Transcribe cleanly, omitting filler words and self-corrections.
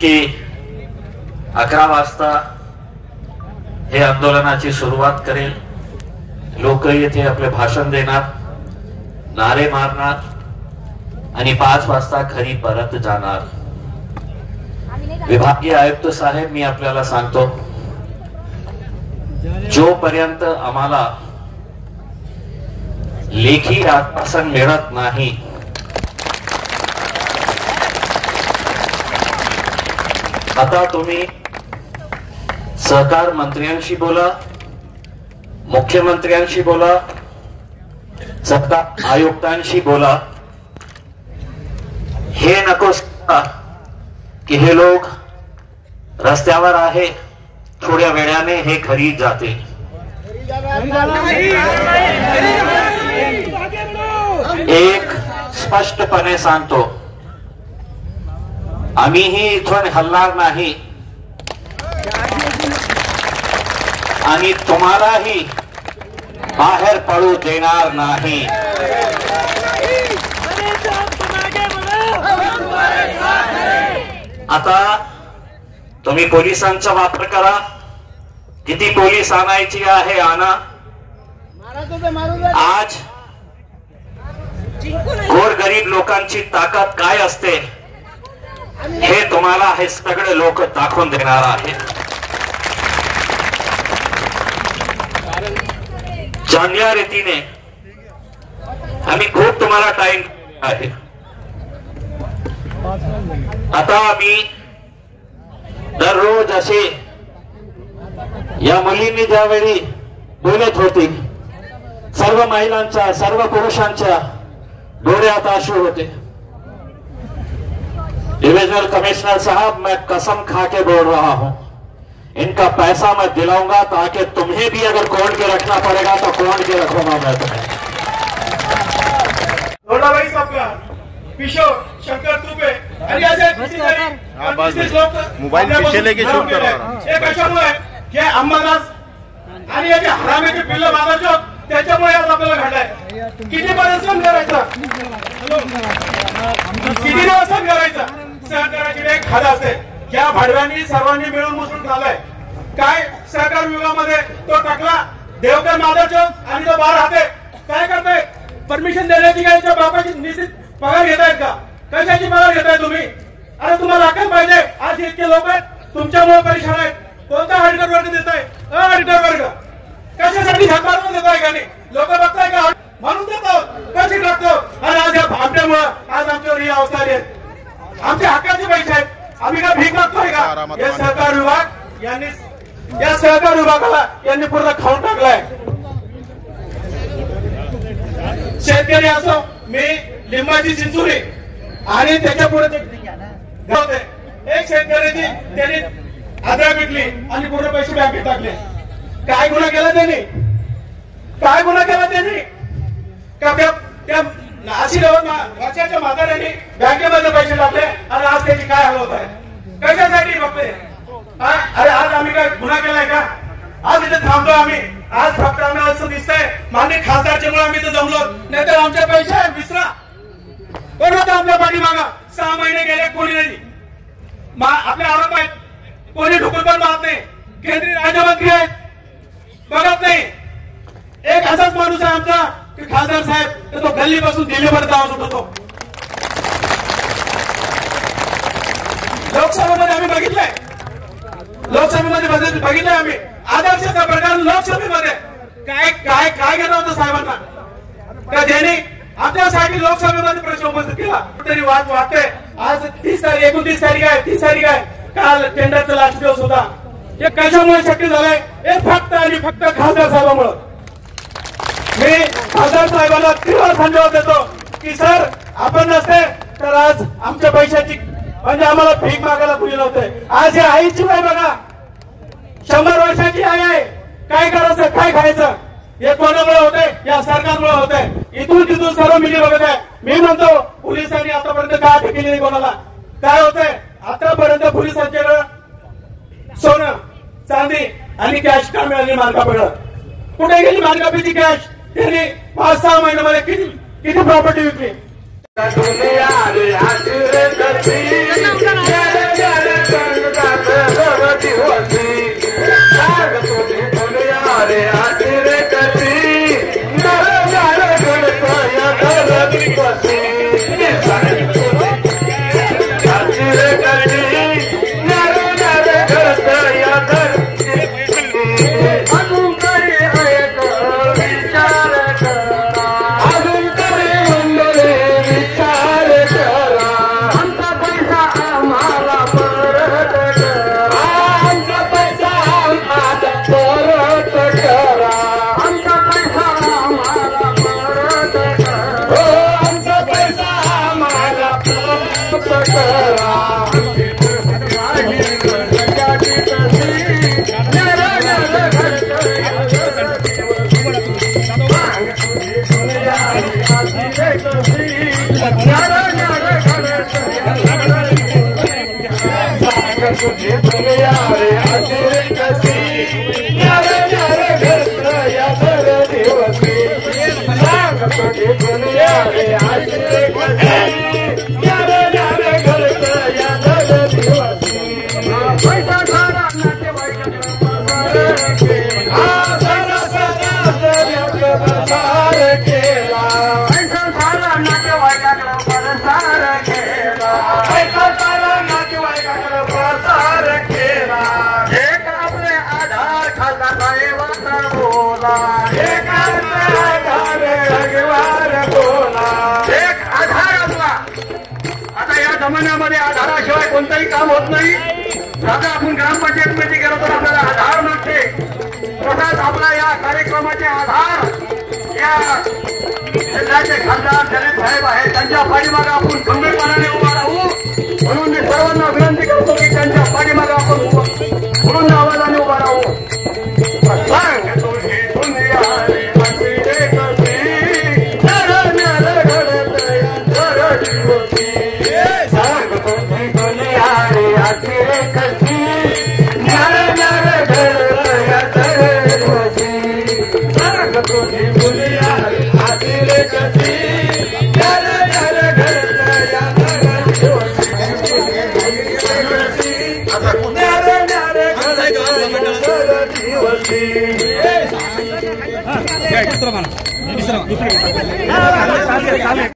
की 11 वाजता हे आंदोलनाची सुरुवात करेल। लोक येथे आपले भाषण देणार, नारे मारणार आणि 5 वाजता घरी परत जाणार। विभागीय आयुक्त साहेब, मी आपल्याला सांगतो, जोपर्यंत आम्हाला लेखी आश्वासन मिळत नाही आता तुम्ही सहकार मंत्र्यांशी बोला, मुख्यमंत्र्यांशी बोला, सहकार आयुक्तांशी बोला। हे नको सांगा की हे लोक रस्त्यावर आहे, थोड्या वेळाने हे घरी जाते। एक स्पष्टपणे सांगतो, आम्हीही इथून हलणार नाही आणि तुम्हालाही बाहेर पडू देणार नाही। आता तुम्ही पोलिसांचा वापर करा, किती पोलीस आणायची आहे आणा। आज गोरगरीब लोकांची ताकद काय असते हे तुम्हाला हे सगळे लोक दाखवून देणार आहेत। चांगल्या रीतीने आम्ही खूप तुम्हाला टाइम आहे। आता आम्ही दररोज असे या मुलींनी ज्यावेळी बोलत होती, सर्व महिलांच्या, सर्व पुरुषांच्या डोळ्यात अश्रू होते। डिविजनल कमिश्नर साहब, मैं कसम खा के बोल रहा हूं, इनका पैसा मैं दिलाऊंगा ताकि तुम्हें भी अगर कोर्ट के रखना पड़ेगा तो कोर्ट के रखूंगा मैं तुम्हें। लोटाबाई सबका किशोर शंकर तुपे आणि असे मोबाईल पीछे लेके शूट कर रहा हूं। एक कशामुळे की अंबादास आणि याचे हरामीचे पिल्ल बांधायचे, त्याच्यामुळे आज आपल्याला घडलाय। किती परिश्रम करायचा, किती दिवस करायचा, सहकाराची एक खादा असते, या भाडव्यांनी सर्वांनी मिळून मुसून खाल्लाय। काय सहकार विभागामध्ये तो टाकला देवकर माधवचौक आणि तो बाहेर हाते काय करताय, परमिशन देण्याची काय त्या बापाची निश्चित पगार घेतायत का, कशाची पगार घेताय तुम्ही? अरे तुम्हाला अक्कल पाहिजे। आज इतके लोक तुमच्यामुळे परेशान आहेत। कोणता ऑडिटर वर्ग देताय? ऑडिटर वर्ग कशासाठी सरकारला देताय का नाही? लोक बघताय का म्हणून देतो, कशी टाकतो? आणि आज या भामट्यामुळे आज आमच्यावर ही अवस्था आहे। आमच्या हक्काचे पैसे आहेत, आम्ही का भीक मागतोय का? हे सहकार विभाग यांनी, या सहकार विभागाला यांनी पूर्ण खाऊन टाकलाय। शेतकरी असो, मी लिंबाची चिंचुरी आणि त्याच्या पुढे एक शेतकऱ्याची त्यांनी अद्रक विकली आणि पूर्ण पैसे बँकेत टाकले। काय गुन्हा केला त्यांनी? काय गुन्हा केला त्यांनी? त्या वर्षाच्या म्हाताऱ्यांनी बँकेमध्ये पैसे टाकले आणि आज त्याची काय हाल होत आहे? कशासाठी बघते? अरे आज आम्ही काय गुन्हा केलाय का? आज इथे थांबलो आम्ही, आज फक्त आम्हाला असं दिसतंय मान्य खासदारच्या मुळे आम्ही इथे जमलो, नाही तर आमचे पैसे विसरा। कोण होता आपल्या पाठीमागा? 6 महिने गेले, कोणी नाही। आपले आरोप आहेत, कोणी ढुकून पण पाहत नाही। केंद्रीय राज्यमंत्री आहेत, बघत नाही। एक असाच माणूस आहे आमचा की खासदार साहेब, तो गल्लीपासून दिल्लीपर्यंत आवाज उठवतो। लोकसभेमध्ये आम्ही बघितलंय, लोकसभेमध्ये बघितलंय आम्ही आदर्शाचा प्रकार। लोकसभेमध्ये काय काय काय घेतलं होतं साहेबांना का ज्यांनी आपल्यासाठी लोकसभेमध्ये प्रश्न उपस्थित केला? तरी वाद वाटते। आज 30 तारीख, 29 तारीख आहे, 30 तारीख आहे, काल टेंडरचा लास्ट दिवस होता। हे कशामुळे शक्य झालंय? हे फक्त आणि फक्त खासदार साहेबांमुळे। मी खासदार साहेबांना तीव्र संदेश देतो की सर, आपण नसते तर आज आमच्या पैशाची म्हणजे आम्हाला भीक मागायला कुणी नव्हते। आज या आईची वय बघा, 100 वर्षाची आई आहे, काय करायचं, काय खायचं? हे कोणामुळे होतंय? या सरकारमुळे होतंय। इथून तिथून सर्व मिली बघत आहे। मी म्हणतो पोलिसांनी आतापर्यंत काय अटक केली नाही कोणाला? काय होतंय आतापर्यंत? पोलिसांच्याकडे सोनं, चांदी आणि कॅश का मिळाली मालकाकडे? कुठे गेली मालकापीची कॅश? त्यांनी 5-6 महिन्यामध्ये किती प्रॉपर्टी विकली? जमान्यामध्ये आधाराशिवाय कोणतंही काम होत नाही. आता आपण ग्रामपंचायतीमध्ये गेलो तर आपल्याला आधार नसते. तसाच आपला या कार्यक्रमाचे आधार या जिल्ह्याचे खासदार शरद साहेब आहेत. त्यांच्या पाठीमागे आपण खंबीरपणाने उभा राहू. म्हणून मी सर्वांना विनंती करतो की त्यांच्या पाठीमागे आपण म्हणून आवाजाने उभा राहू. सांग तुझी दुनिया दुसरं